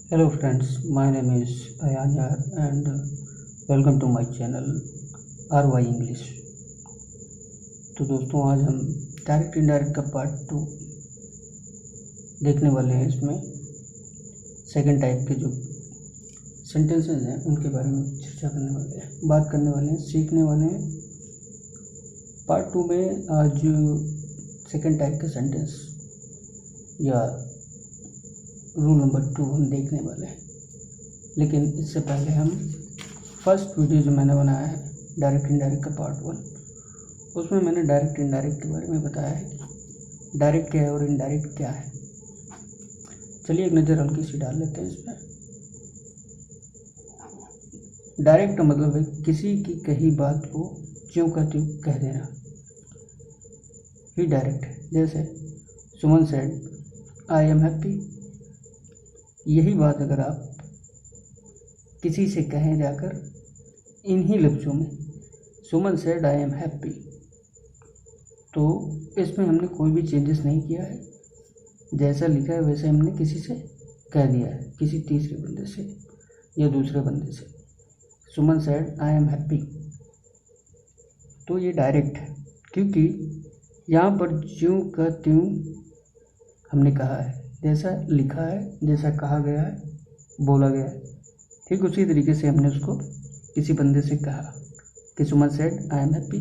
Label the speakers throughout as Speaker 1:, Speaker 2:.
Speaker 1: Hello friends, my name is Ayanyar and welcome to my channel RY English। तो दोस्तों आज हम direct indirect का पार्ट 2 देखने वाले हैं। इसमें सेकंड टाइप के जो सेंटेंसेस हैं उनके बारे में चर्चा करने वाले हैं, बात करने वाले हैं, सीखने वाले हैं। पार्ट 2 में आज सेकंड टाइप के सेंटेंस या रूल नंबर 2 हम देखने वाले हैं। लेकिन इससे पहले हम फर्स्ट वीडियो जो मैंने बनाया है डायरेक्ट इनडायरेक्ट का पार्ट 1, उसमें मैंने डायरेक्ट इनडायरेक्ट के बारे में बताया है कि डायरेक्ट क्या है और इनडायरेक्ट क्या है। चलिए एक नज़र हल्की सी डाल लेते हैं इसमें। डायरेक्ट का मतलब है किसी की कही बात को ज्यों का त्यों कह देना, ही डायरेक्ट है। जैसे Suman said I am happy, यही बात अगर आप किसी से कहें जाकर इन्हीं लफ्ज़ों में, सुमन सेड आई एम हैप्पी, तो इसमें हमने कोई भी चेंजेस नहीं किया है। जैसा लिखा है वैसे हमने किसी से कह दिया है, किसी तीसरे बंदे से या दूसरे बंदे से। सुमन सेड आई एम हैप्पी, तो ये डायरेक्ट है क्योंकि यहाँ पर ज्यों का त्यों हमने कहा है, जैसा लिखा है, जैसा कहा गया है, बोला गया है, ठीक उसी तरीके से हमने उसको किसी बंदे से कहा कि सुमन said I am happy,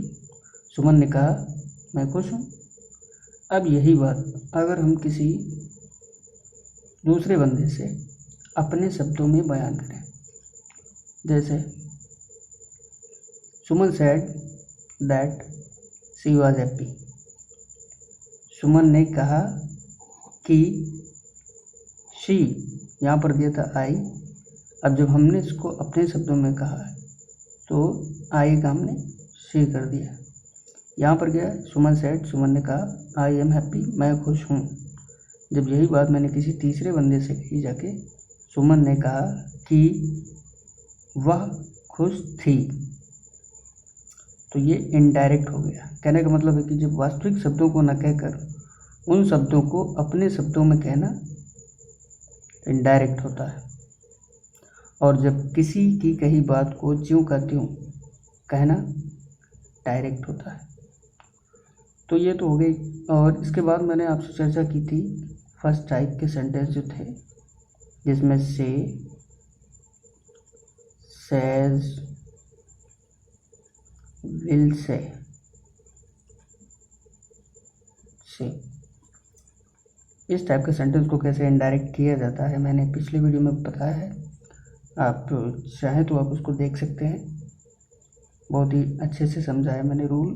Speaker 1: Suman ने कहा मैं खुश हूँ। अब यही बात अगर हम किसी दूसरे बंदे से अपने शब्दों में बयान करें, जैसे Suman said that she was happy, Suman ने कहा कि शी, यहाँ पर दिया था आई। अब जब हमने इसको अपने शब्दों में कहा है तो आई का हमने शी कर दिया। यहाँ पर क्या है, सुमन सेड, सुमन ने कहा आई एम हैप्पी, मैं खुश हूँ। जब यही बात मैंने किसी तीसरे बंदे से कही जाके, सुमन ने कहा कि वह खुश थी, तो ये इनडायरेक्ट हो गया। कहने का मतलब है कि जब वास्तविक शब्दों को न कहकर उन शब्दों को अपने शब्दों में कहना इनडायरेक्ट होता है, और जब किसी की कही बात को ज्यों का त्यों कहना डायरेक्ट होता है। तो ये तो हो गई। और इसके बाद मैंने आपसे चर्चा की थी फर्स्ट टाइप के सेंटेंस जो थे, जिसमें से, सेज, विल से इस टाइप के सेंटेंस को कैसे इनडायरेक्ट किया जाता है मैंने पिछले वीडियो में बताया है। आप चाहें तो आप उसको देख सकते हैं, बहुत ही अच्छे से समझाया मैंने रूल।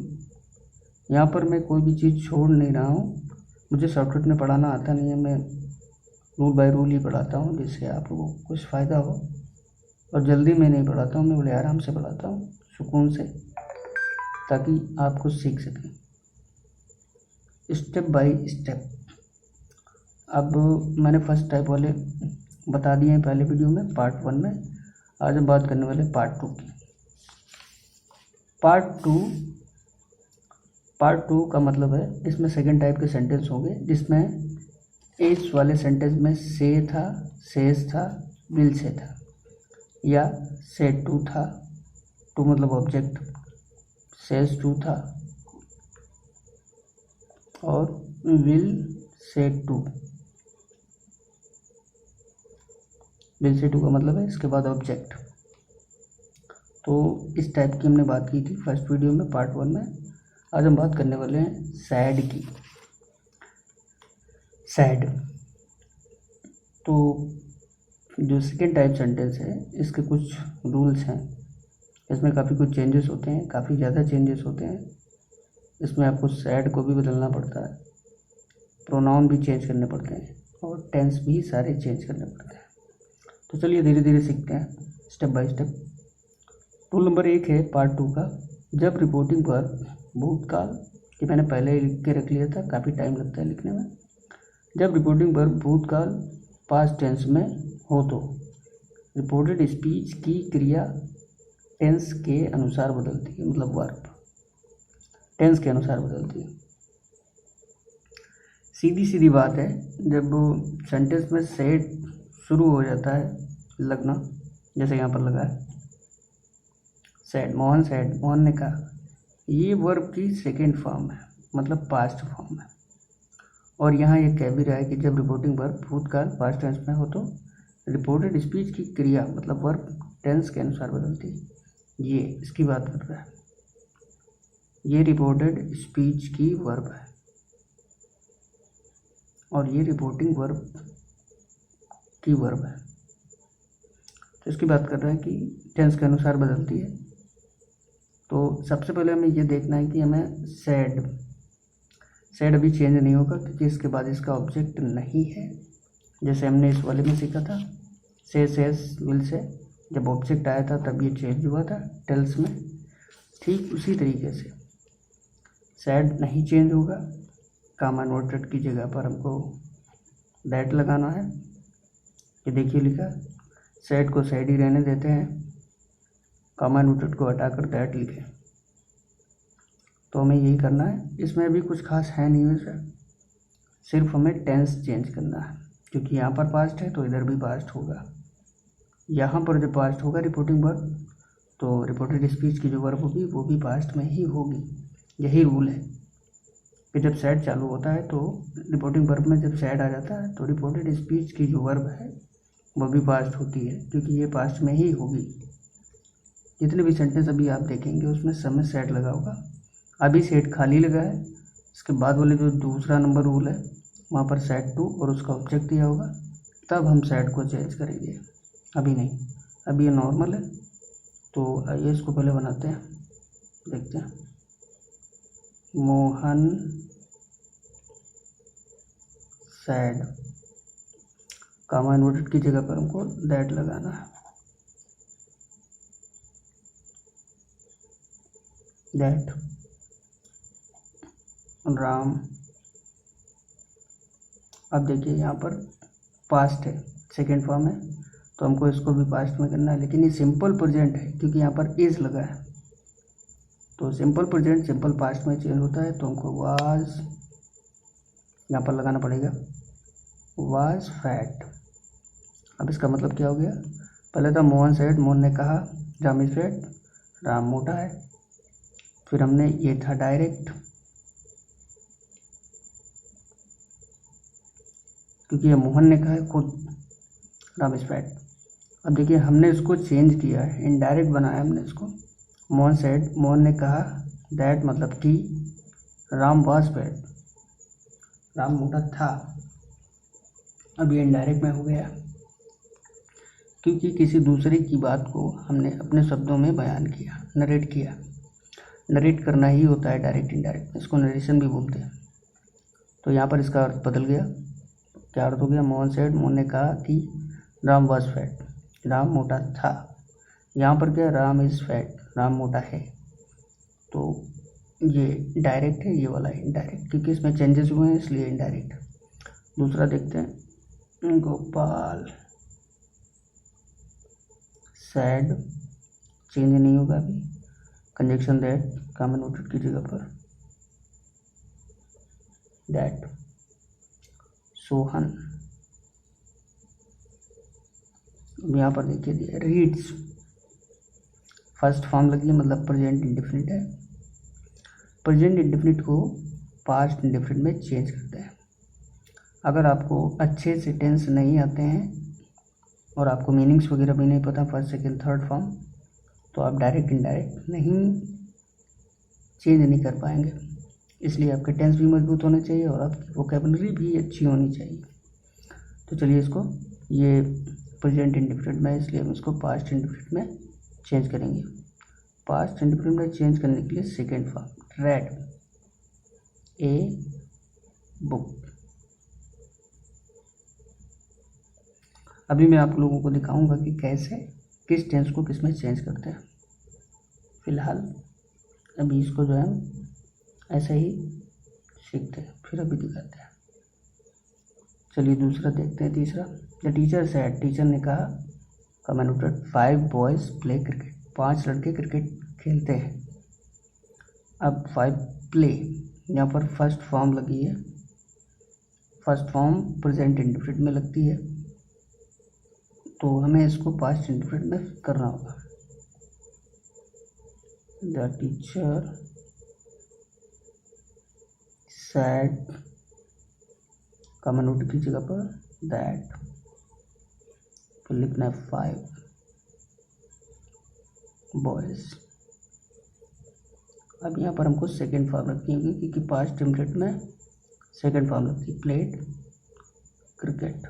Speaker 1: यहाँ पर मैं कोई भी चीज़ छोड़ नहीं रहा हूँ, मुझे शॉर्टकट में पढ़ाना आता नहीं है, मैं रूल बाय रूल ही पढ़ाता हूँ जिससे आप लोगों को कुछ फ़ायदा हो। और जल्दी में नहीं पढ़ाता हूँ, मैं बड़े आराम से पढ़ाता हूँ, सुकून से, ताकि आप कुछ सीख सकें स्टेप बाय स्टेप। अब मैंने फर्स्ट टाइप वाले बता दिए हैं पहले वीडियो में, पार्ट 1 में। आज हम बात करने वाले पार्ट 2 की। पार्ट टू का मतलब है इसमें सेकंड टाइप के सेंटेंस होंगे, जिसमें इस वाले सेंटेंस में से था, सेज था, विल से था, या सेड टू था, टू मतलब ऑब्जेक्ट, सेज टू था, और will said to, will say to का मतलब है इसके बाद ऑब्जेक्ट। तो इस टाइप की हमने बात की थी फर्स्ट वीडियो में, पार्ट 1 में। आज हम बात करने वाले हैं सैड की। सैड, तो जो सेकेंड टाइप सेंटेंस है इसके कुछ रूल्स हैं, इसमें काफ़ी कुछ चेंजेस होते हैं, काफ़ी ज़्यादा चेंजेस होते हैं। इसमें आपको सैड को भी बदलना पड़ता है, प्रोनाउन भी चेंज करने पड़ते हैं, और टेंस भी सारे चेंज करने पड़ते हैं। तो चलिए धीरे धीरे सीखते हैं step by step. Rule number 1 है पार्ट 2 का, जब रिपोर्टिंग पर भूतकाल, कि मैंने पहले ही लिख के रख लिया था, काफ़ी टाइम लगता है लिखने में। जब रिपोर्टिंग पर भूतकाल पास्ट टेंस में हो तो रिपोर्टेड स्पीच की क्रिया टेंस के अनुसार बदलती है, मतलब वर्ब टेंस के अनुसार बदलती है। सीधी सीधी बात है, जब सेंटेंस में सेड शुरू हो जाता है लगना, जैसे यहाँ पर लगा है सैड, मोहन सैड, मोहन ने कहा। ये वर्ब की सेकेंड फॉर्म है, मतलब पास्ट फॉर्म है। और यहाँ ये कह भी रहा है कि जब रिपोर्टिंग वर्ब भूतकाल पास्ट टेंस में हो तो रिपोर्टेड स्पीच की क्रिया मतलब वर्ब टेंस के अनुसार बदलती है। ये इसकी बात कर रहा है, ये रिपोर्टेड स्पीच की वर्ब है और ये रिपोर्टिंग वर्ब की वर्ब है। तो इसकी बात कर रहा है कि टेंस के अनुसार बदलती है। तो सबसे पहले हमें ये देखना है कि हमें सैड अभी चेंज नहीं होगा क्योंकि इसके बाद इसका ऑब्जेक्ट नहीं है। जैसे हमने इस वाले में सीखा था सेस विल से, जब ऑब्जेक्ट आया था तब ये चेंज हुआ था टेल्स में। ठीक उसी तरीके से सैड नहीं चेंज होगा, कॉमा नोटेड की जगह पर हमको दैट लगाना है। ये देखिए लिखा, सैड को सैड ही रहने देते हैं, कॉमा नोटेड को हटाकर दैट लिखें। तो हमें यही करना है, इसमें अभी कुछ खास है नहीं वैसे, सिर्फ हमें टेंस चेंज करना है क्योंकि यहाँ पर पास्ट है तो इधर भी पास्ट होगा। यहाँ पर जब पास्ट होगा रिपोर्टिंग वर्ब तो रिपोर्टेड स्पीच की जो वर्ब होगी वो भी पास्ट में ही होगी। यही रूल है कि जब सैड चालू होता है तो रिपोर्टिंग वर्ब में जब सैड आ जाता है तो रिपोर्टेड स्पीच की जो वर्ब है वो भी पास्ट होती है क्योंकि ये पास्ट में ही होगी। जितने भी सेंटेंस अभी आप देखेंगे उसमें समय सैड लगा होगा। अभी सैड खाली लगा है, इसके बाद वाले जो दूसरा नंबर रूल है वहाँ पर सैड टू और उसका ऑब्जेक्ट दिया होगा, तब हम सैड को चेंज करेंगे, अभी नहीं। अभी ये नॉर्मल है तो आइए इसको पहले बनाते हैं, देखते हैं। मोहन सैड, कॉमा इन्वर्टेड की जगह पर हमको दैट लगाना है, दैट राम। अब देखिए यहाँ पर पास्ट है, सेकेंड फॉर्म है तो हमको इसको भी पास्ट में करना है, लेकिन ये सिंपल प्रेजेंट है क्योंकि यहाँ पर इज लगा है। तो सिंपल प्रेजेंट सिंपल पास्ट में चेंज होता है तो हमको वाज यहाँ पर लगाना पड़ेगा, वाज फैट। अब इसका मतलब क्या हो गया, पहले था मोहन सैड, मोहन ने कहा राम इज फैट, राम मोटा है। फिर हमने ये था डायरेक्ट क्योंकि ये मोहन ने कहा है खुद राम इज फैट। अब देखिए हमने इसको चेंज किया है, इनडायरेक्ट बनाया हमने इसको। मोहन सैड, मोहन ने कहा, दैट मतलब कि राम वाज फैट, राम मोटा था। अब ये इनडायरेक्ट में हो गया क्योंकि किसी दूसरे की बात को हमने अपने शब्दों में बयान किया, नरेट किया। नरेट करना ही होता है डायरेक्ट इनडायरेक्ट, इसको नरेशन भी बोलते हैं। तो यहाँ पर इसका अर्थ बदल गया। क्या अर्थ हो गया, मोहन सैड, मोहन ने कहा कि राम वाज फैट, राम मोटा था। यहाँ पर क्या, राम इज़ फैट, राम मोटा है। तो ये डायरेक्ट है, ये वाला इनडायरेक्ट, क्योंकि इसमें चेंजेस हुए हैं इसलिए इनडायरेक्ट। दूसरा देखते हैं, गोपाल सैड, चेंज नहीं होगा अभी, कंजक्शन दैट, कॉमा नोटेड की जगह पर दैट। सोहन, यहाँ पर देखिए दिया रीड्स, फर्स्ट फॉर्म लगी है मतलब प्रेजेंट इंडेफिनिट है। प्रेजेंट इंडेफिनिट को पास्ट इंडेफिनिट में चेंज करते हैं। अगर आपको अच्छे से टेंस नहीं आते हैं और आपको मीनिंग्स वगैरह भी नहीं पता फर्स्ट सेकंड थर्ड फॉर्म, तो आप डायरेक्ट इनडायरेक्ट नहीं चेंज नहीं कर पाएंगे। इसलिए आपके टेंस भी मजबूत होने चाहिए और आपकी वोकेबलरी भी अच्छी होनी चाहिए। तो चलिए इसको, ये प्रेजेंट इंडेफिनिट में, इसलिए हम इसको पास्ट इंडेफिनिट में चेंज करेंगे। पास्ट इंडेफिनिट में चेंज करने के लिए second form, red a book. अभी मैं आप लोगों को दिखाऊंगा कि कैसे किस टेंस को किस में चेंज करते हैं। फिलहाल अभी इसको जो है ऐसे ही सीखते हैं, फिर अभी दिखाते हैं। चलिए दूसरा देखते हैं, तीसरा। द टीचर सेड, टीचर ने कहा, comma noted, 5 boys play cricket, 5 लड़के क्रिकेट खेलते हैं। अब 5 प्ले, यहाँ पर फर्स्ट फॉर्म लगी है, फर्स्ट फॉर्म प्रेजेंट इंडेफिनिट में लगती है। तो हमें इसको पास्ट इंडिफिनिट में करना होगा। The teacher said, common root की जगह पर दैट, फिर लिखना है 5 बॉयज। अब यहाँ पर हमको सेकेंड फॉर्म रखनी होगी क्योंकि पास्ट इंडिफिनिट में सेकेंड फॉर्म रखती है, प्लेड क्रिकेट।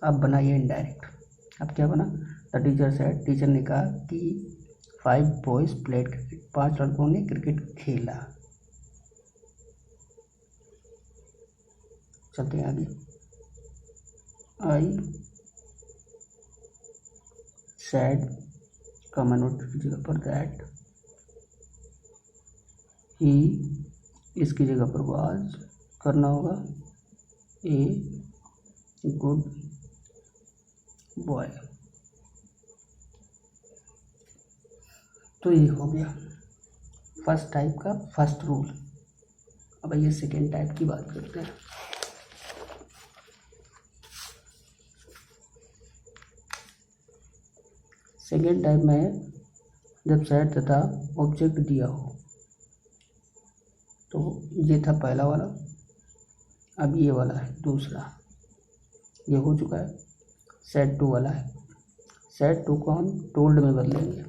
Speaker 1: अब बनाइए इनडायरेक्ट। अब क्या बना, द टीचर सेड, टीचर ने कहा कि 5 बॉयज प्लेड क्रिकेट, 5 लड़कों ने क्रिकेट खेला। चलते हैं आगे। आई सेड, कॉमन रूट की जगह पर दैट, ही, इसकी जगह पर वाज करना होगा, ए गुड बॉय। तो ये हो गया फर्स्ट टाइप का फर्स्ट रूल। अब ये सेकेंड टाइप की बात करते हैं। सेकेंड टाइप में जब सेड तथा ऑब्जेक्ट दिया हो, तो ये था पहला वाला, अब ये वाला है दूसरा, ये हो चुका है। सेड टू वाला है, सेड टू को हम टोल्ड में बदलेंगे।